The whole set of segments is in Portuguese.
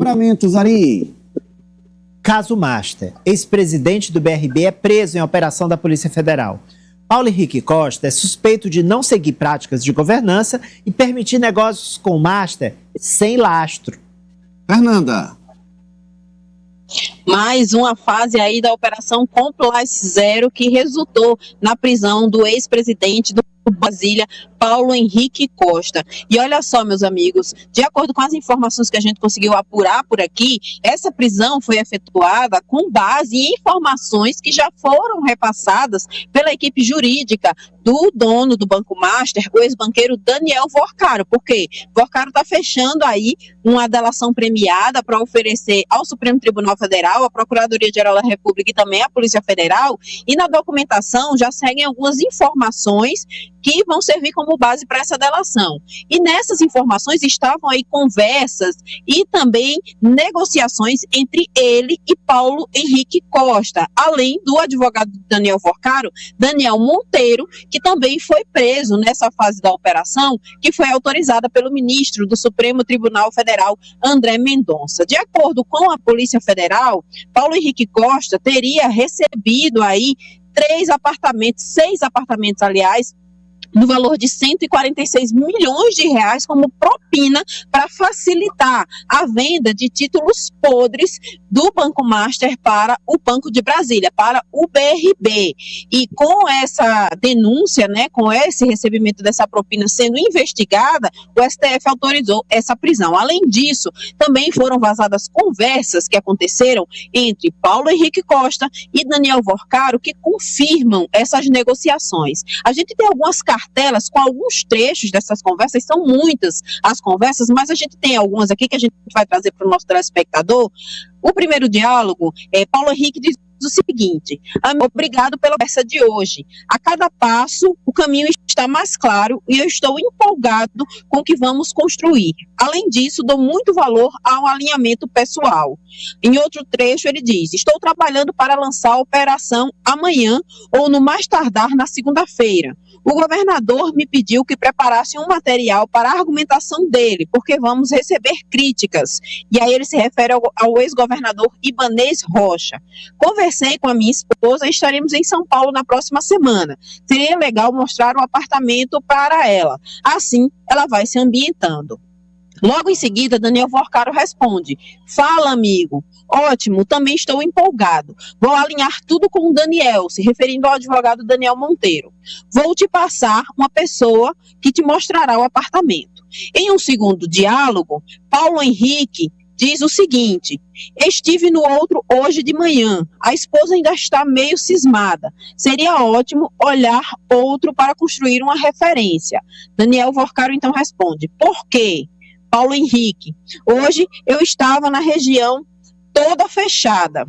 desdobramentos, Ari. Caso Master. Ex-presidente do BRB é preso em operação da Polícia Federal. Paulo Henrique Costa é suspeito de não seguir práticas de governança e permitir negócios com o Master sem lastro. Fernanda. Mais uma fase aí da Operação Compliance Zero, que resultou na prisão do ex-presidente do Brasília, Paulo Henrique Costa. E olha só, meus amigos, de acordo com as informações que a gente conseguiu apurar por aqui, essa prisão foi efetuada com base em informações que já foram repassadas pela equipe jurídica do dono do Banco Master, o ex-banqueiro Daniel Vorcaro. Por quê? Vorcaro está fechando aí uma delação premiada para oferecer ao Supremo Tribunal Federal, à Procuradoria-Geral da República e também à Polícia Federal, e na documentação já seguem algumas informações que vão servir como base para essa delação. E nessas informações estavam aí conversas e também negociações entre ele e Paulo Henrique Costa, além do advogado Daniel Vorcaro, Daniel Monteiro, que também foi preso nessa fase da operação, que foi autorizada pelo ministro do Supremo Tribunal Federal, André Mendonça. De acordo com a Polícia Federal, Paulo Henrique Costa teria recebido aí 6 apartamentos, aliás, no valor de 146 milhões de reais como propina para facilitar a venda de títulos podres do Banco Master para o Banco de Brasília, para o BRB. E com essa denúncia, né, com esse recebimento dessa propina sendo investigada, o STF autorizou essa prisão. Além disso, também foram vazadas conversas que aconteceram entre Paulo Henrique Costa e Daniel Vorcaro, que confirmam essas negociações. A gente tem algumas cartelas com alguns trechos dessas conversas, são muitas as conversas, mas a gente tem algumas aqui que a gente vai trazer para o nosso telespectador. O primeiro diálogo, Paulo Henrique diz o seguinte: obrigado pela conversa de hoje. A cada passo, o caminho está mais claro e eu estou empolgado com o que vamos construir. Além disso, dou muito valor ao alinhamento pessoal. Em outro trecho, ele diz: estou trabalhando para lançar a operação amanhã ou no mais tardar na segunda-feira. O governador me pediu que preparasse um material para a argumentação dele, porque vamos receber críticas. E aí ele se refere ao ex-governador Ibanez Rocha. Conversei com a minha esposa e estaremos em São Paulo na próxima semana. Seria legal mostrar o apartamento para ela. Assim, ela vai se ambientando. Logo em seguida, Daniel Vorcaro responde: fala, amigo. Ótimo, também estou empolgado. Vou alinhar tudo com o Daniel, se referindo ao advogado Daniel Monteiro. Vou te passar uma pessoa que te mostrará o apartamento. Em um segundo diálogo, Paulo Henrique diz o seguinte: estive no outro hoje de manhã. A esposa ainda está meio cismada. Seria ótimo olhar outro para construir uma referência. Daniel Vorcaro então responde: por quê? Paulo Henrique: hoje eu estava na região toda fechada.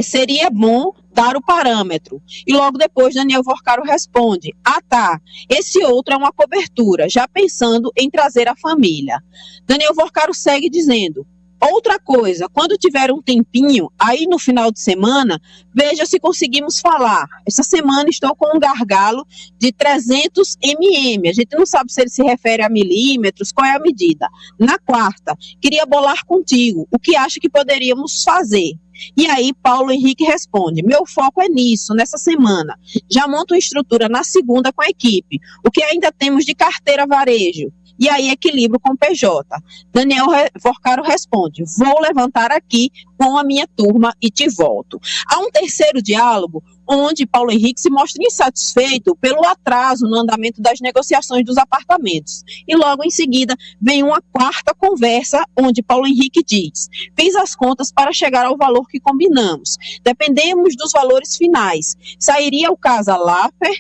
Seria bom dar o parâmetro. E logo depois Daniel Vorcaro responde: ah tá, esse outro é uma cobertura, já pensando em trazer a família. Daniel Vorcaro segue dizendo: outra coisa, quando tiver um tempinho, aí no final de semana, veja se conseguimos falar. Essa semana estou com um gargalo de 300 mm. A gente não sabe se ele se refere a milímetros, qual é a medida. Na quarta, queria bolar contigo o que acha que poderíamos fazer. E aí Paulo Henrique responde: meu foco é nisso, nessa semana. Já monto uma estrutura na segunda com a equipe. O que ainda temos de carteira varejo? E aí equilíbrio com o PJ. Daniel Vorcaro responde: vou levantar aqui com a minha turma e te volto. Há um terceiro diálogo onde Paulo Henrique se mostra insatisfeito pelo atraso no andamento das negociações dos apartamentos. E logo em seguida vem uma quarta conversa onde Paulo Henrique diz: fiz as contas para chegar ao valor que combinamos. Dependemos dos valores finais. Sairia o Casa Laffer,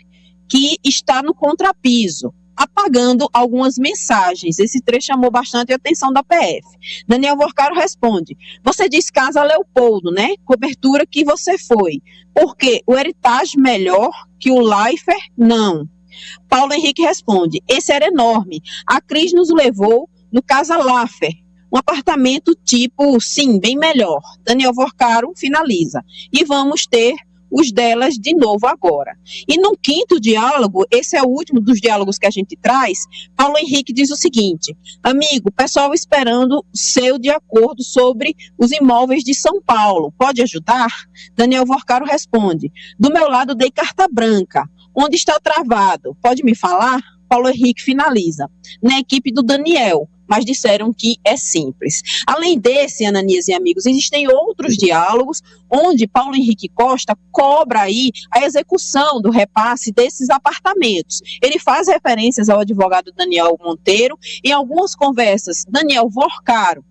que está no contrapiso, apagando algumas mensagens. Esse trecho chamou bastante a atenção da PF. Daniel Vorcaro responde: você diz Casa Leopoldo, né? Cobertura que você foi. Porque o Heritage melhor que o Laffer? Não. Paulo Henrique responde: esse era enorme. A Cris nos levou no Casa Laffer. Um apartamento tipo, sim, bem melhor. Daniel Vorcaro finaliza: e vamos ter os delas de novo agora. E no quinto diálogo, esse é o último dos diálogos que a gente traz, Paulo Henrique diz o seguinte: amigo, pessoal esperando seu de acordo sobre os imóveis de São Paulo, pode ajudar? Daniel Vorcaro responde: do meu lado dei carta branca, onde está travado, pode me falar? Paulo Henrique finaliza: na equipe do Daniel, mas disseram que é simples. Além desse, Ananias e amigos, existem outros diálogos onde Paulo Henrique Costa cobra aí a execução do repasse desses apartamentos. Ele faz referências ao advogado Daniel Monteiro. Em algumas conversas, Daniel Vorcaro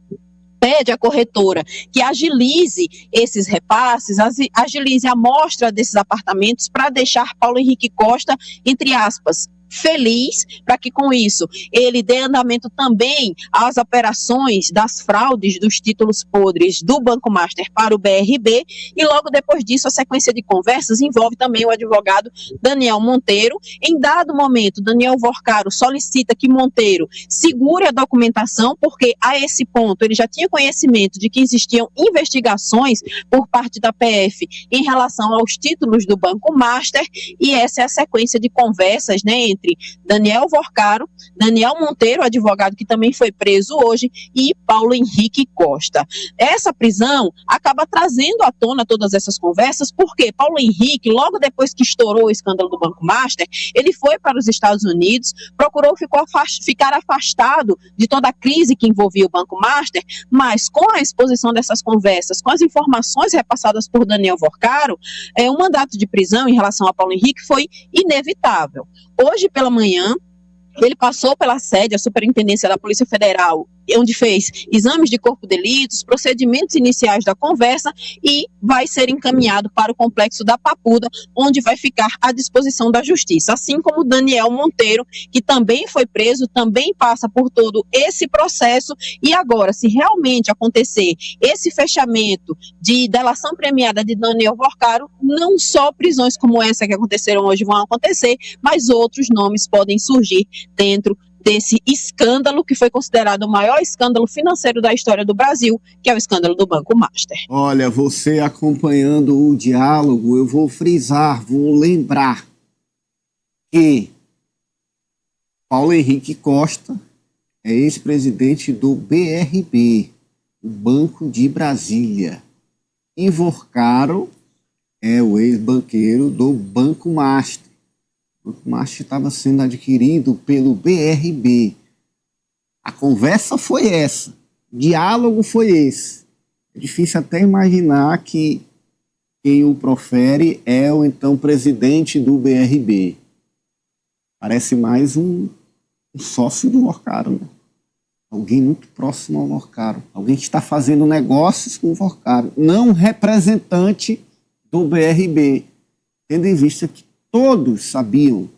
pede à corretora que agilize esses repasses, agilize a amostra desses apartamentos para deixar Paulo Henrique Costa, entre aspas, feliz, para que com isso ele dê andamento também às operações das fraudes dos títulos podres do Banco Master para o BRB, e logo depois disso a sequência de conversas envolve também o advogado Daniel Monteiro. Em dado momento, Daniel Vorcaro solicita que Monteiro segure a documentação, porque a esse ponto ele já tinha conhecimento de que existiam investigações por parte da PF em relação aos títulos do Banco Master, e essa é a sequência de conversas, né, entre Daniel Vorcaro, Daniel Monteiro, advogado que também foi preso hoje, e Paulo Henrique Costa. Essa prisão acaba trazendo à tona todas essas conversas, porque Paulo Henrique, logo depois que estourou o escândalo do Banco Master, ele foi para os Estados Unidos, procurou ficar afastado de toda a crise que envolvia o Banco Master, mas com a exposição dessas conversas, com as informações repassadas por Daniel Vorcaro, um mandato de prisão em relação a Paulo Henrique foi inevitável. Hoje pela manhã, ele passou pela sede, a Superintendência da Polícia Federal, onde fez exames de corpo de delitos, procedimentos iniciais da conversa, e vai ser encaminhado para o complexo da Papuda, onde vai ficar à disposição da Justiça. Assim como Daniel Monteiro, que também foi preso, também passa por todo esse processo, e agora, se realmente acontecer esse fechamento de delação premiada de Daniel Vorcaro, não só prisões como essa que aconteceram hoje vão acontecer, mas outros nomes podem surgir dentro desse escândalo que foi considerado o maior escândalo financeiro da história do Brasil, que é o escândalo do Banco Master. Olha, você acompanhando o diálogo, eu vou frisar, vou lembrar que Paulo Henrique Costa é ex-presidente do BRB, o Banco de Brasília, e Vorcaro é o ex-banqueiro do Banco Master. O Banco Master estava sendo adquirido pelo BRB. A conversa foi essa, o diálogo foi esse. É difícil até imaginar que quem o profere é o então presidente do BRB. Parece mais um sócio do Vorcaro, né? Alguém muito próximo ao Vorcaro. Alguém que está fazendo negócios com o Vorcaro. Não representante do BRB. Tendo em vista que todos sabiam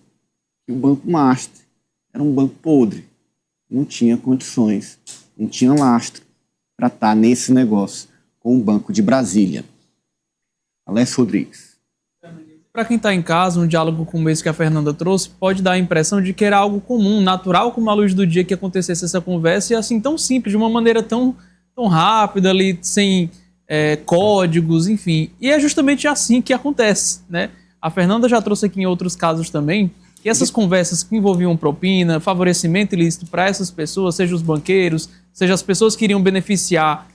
que o Banco Master era um banco podre. Não tinha condições, não tinha lastro para estar nesse negócio com o Banco de Brasília. Alessio Rodrigues. Para quem está em casa, um diálogo como esse que a Fernanda trouxe pode dar a impressão de que era algo comum, natural, como a luz do dia que acontecesse essa conversa, e assim tão simples, de uma maneira tão rápida ali, sem códigos, enfim. E é justamente assim que acontece, né? A Fernanda já trouxe aqui em outros casos também que essas conversas que envolviam propina, favorecimento ilícito para essas pessoas, seja os banqueiros, seja as pessoas que iriam beneficiar,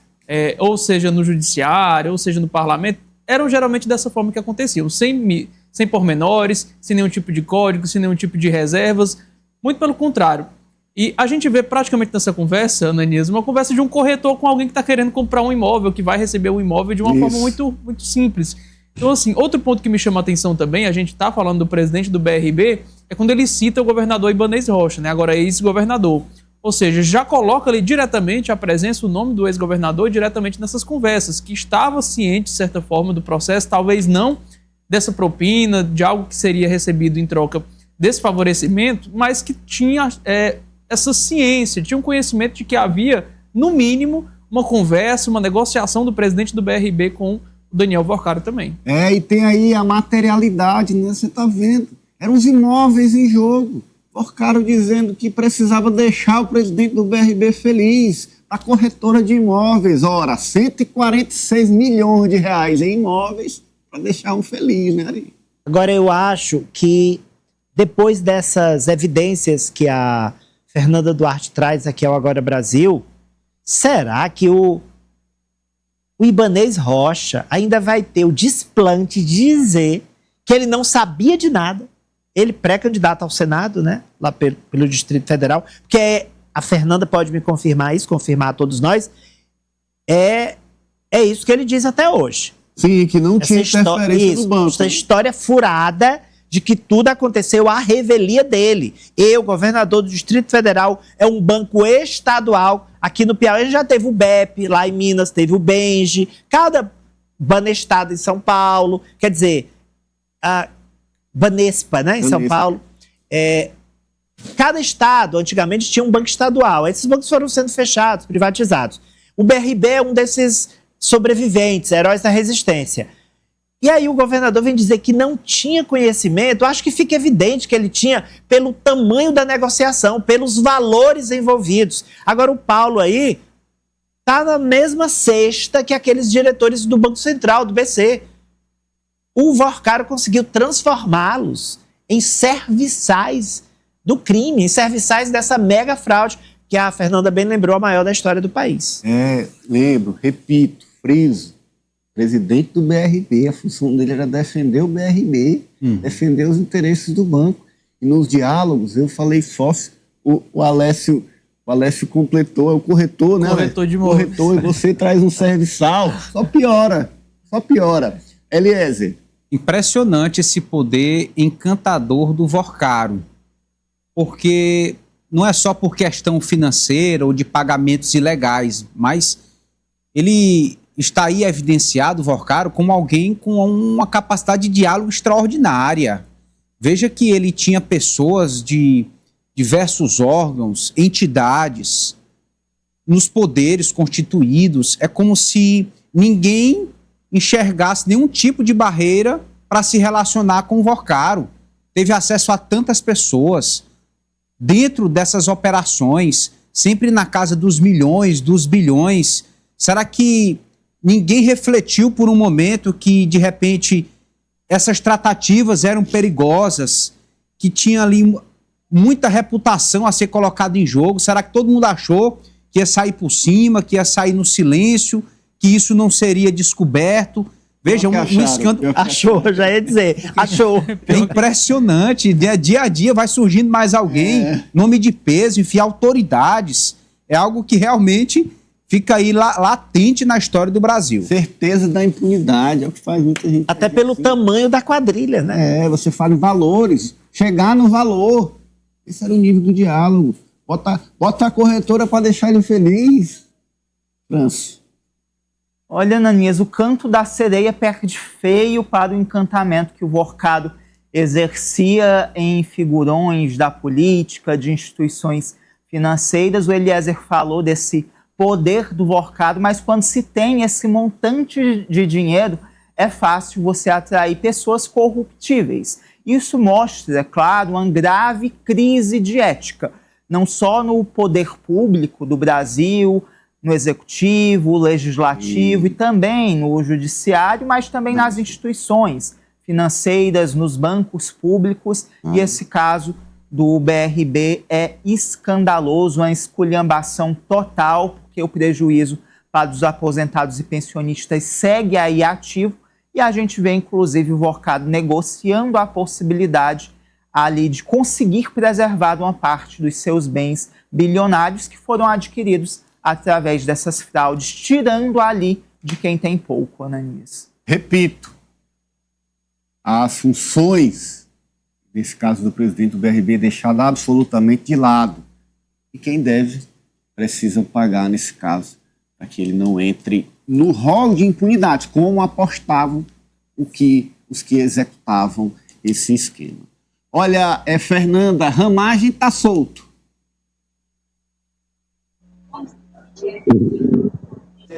ou seja no judiciário, ou seja no parlamento, eram geralmente dessa forma que aconteciam, sem pormenores, sem nenhum tipo de código, sem nenhum tipo de reservas, muito pelo contrário. E a gente vê praticamente nessa conversa, Ananias, uma conversa de um corretor com alguém que está querendo comprar um imóvel, que vai receber um imóvel de uma forma muito, muito simples. Então, assim, outro ponto que me chama a atenção também, a gente está falando do presidente do BRB, é quando ele cita o governador Ibanez Rocha, né? Agora é ex-governador. Ou seja, já coloca ali diretamente a presença, o nome do ex-governador diretamente nessas conversas, que estava ciente, de certa forma, do processo, talvez não dessa propina, de algo que seria recebido em troca desse favorecimento, mas que tinha essa ciência, tinha um conhecimento de que havia, no mínimo, uma conversa, uma negociação do presidente do BRB com o Daniel Vorcaro também. E tem aí a materialidade, né? Você está vendo. Eram os imóveis em jogo. Vorcaro dizendo que precisava deixar o presidente do BRB feliz, a corretora de imóveis. Ora, 146 milhões de reais em imóveis para deixar um feliz, né, Ari? Agora, eu acho que depois dessas evidências que a Fernanda Duarte traz aqui ao Agora Brasil, será que o Ibanez Rocha ainda vai ter o desplante de dizer que ele não sabia de nada? Ele pré-candidato ao Senado, né, lá pelo Distrito Federal, porque a Fernanda pode me confirmar isso, confirmar a todos nós, é isso que ele diz até hoje. Sim, que não tinha interferência do banco. Essa história furada de que tudo aconteceu à revelia dele. Eu, governador do Distrito Federal, é um banco estadual. Aqui no Piauí já teve o BEP, lá em Minas teve o Benji, cada Banestado em São Paulo, quer dizer, a Banespa, né, em São Paulo. Cada estado, antigamente, tinha um banco estadual. Esses bancos foram sendo fechados, privatizados. O BRB é um desses sobreviventes, heróis da resistência. E aí o governador vem dizer que não tinha conhecimento. Acho que fica evidente que ele tinha pelo tamanho da negociação, pelos valores envolvidos. Agora o Paulo aí está na mesma cesta que aqueles diretores do Banco Central, do BC. O Vorcaro conseguiu transformá-los em serviçais do crime, em serviçais dessa mega fraude, que a Fernanda bem lembrou, a maior da história do país. Lembro, repito, friso. Presidente do BRB, a função dele era defender o BRB, defender os interesses do banco. E nos diálogos, eu falei sócio, o Alessio completou, é o corretor, né? Corretor de imóveis. Corretor, e você traz um serviçal, só piora. Eliezer. Impressionante esse poder encantador do Vorcaro, porque não é só por questão financeira ou de pagamentos ilegais, mas ele está aí evidenciado, Vorcaro, como alguém com uma capacidade de diálogo extraordinária. Veja que ele tinha pessoas de diversos órgãos, entidades, nos poderes constituídos. É como se ninguém enxergasse nenhum tipo de barreira para se relacionar com o Vorcaro. Teve acesso a tantas pessoas dentro dessas operações, sempre na casa dos milhões, dos bilhões. Será que ninguém refletiu por um momento que, de repente, essas tratativas eram perigosas, que tinha ali muita reputação a ser colocada em jogo? Será que todo mundo achou que ia sair por cima, que ia sair no silêncio, que isso não seria descoberto? Veja, um escândalo. Achou, já ia dizer. Achou. É impressionante. Dia a dia vai surgindo mais alguém, nome de peso, enfim, autoridades. É algo que realmente fica aí latente na história do Brasil. Certeza da impunidade, é o que faz muita gente. Até pelo tamanho da quadrilha, né? Você fala em valores, chegar no valor. Esse era o nível do diálogo. Bota a corretora para deixar ele feliz. França. Olha, Ananias, o canto da sereia perde feio para o encantamento que o Vorcado exercia em figurões da política, de instituições financeiras. O Eliezer falou desse poder do Vorcado, mas quando se tem esse montante de dinheiro, é fácil você atrair pessoas corruptíveis. Isso mostra, é claro, uma grave crise de ética, não só no poder público do Brasil, no executivo, legislativo e também no judiciário, mas também nas instituições financeiras, nos bancos públicos. E esse caso do BRB é escandaloso, uma esculhambação total, porque o prejuízo para os aposentados e pensionistas segue aí ativo, e a gente vê, inclusive, o Vorcado negociando a possibilidade ali de conseguir preservar uma parte dos seus bens bilionários que foram adquiridos através dessas fraudes, tirando ali de quem tem pouco, Ananias. Repito, as funções, nesse caso do presidente do BRB, deixadas absolutamente de lado. E quem deve, precisa pagar nesse caso, para que ele não entre no rol de impunidade, como apostavam os que executavam esse esquema. Olha, Fernanda, Ramagem está solto.